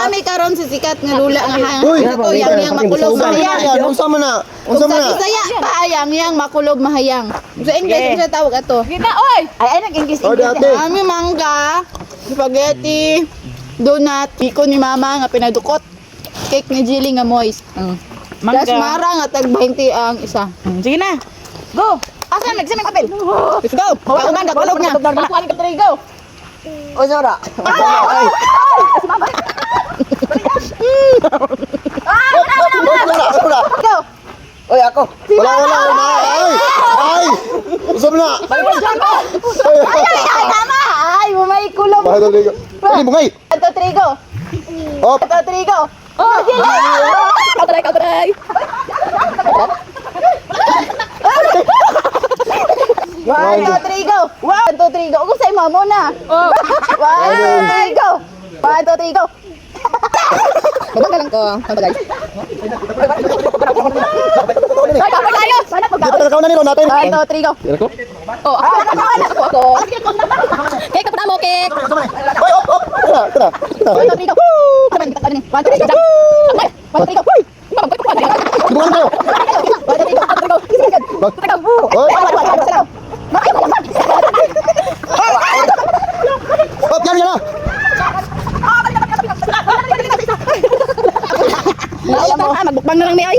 Nami karon sa sikat nga lula nga hang. Uy, Ito yang makulog mahayang. Yan, unsa man na? Unsa man na? Sa Bisaya pa yang makulog mahayang. Sa English sa tawag ato. Gina, oy! Ay, nag-English. Oh, dati. Kami mangga, spaghetti, donut, iko ni mama nga pinadukot. Cake ni Jilly nga moist. Mangga. Das mara nga tag 20 ang isa. Sige na. Go! Asan? Nagsamay papel. Let's go. Kauman ka kulog na. Kukuhanin ka tuloy, go! O, Sora. Ay. Sora. Go. Oy, ako. Wala. Ay. Unsa man na? Ay, tama. Ay, may kulog. Bakit dali ka? Dali mo ngay. Ato trigo. Hop. Ato trigo. Oh, Jilly. Kauturay. One, two, three, go! One, two, three, go! Kung sa'yo mo muna! Oh. One, two, three, go! One, two, three, go! Magagalang ko. Magagalang. Ay, kapag tayo! Sana pag Dito na nilo natin. One, two, three, go! Ako. Oh, ako! Cake, kapag mo, cake! Oy, op. Tara. One, two, three, go! One, two, three, go! One, two, three, go! Subukan tayo. One, two, three, go! Oy. Hop, yan na. Magbukbang na lang ni Ay.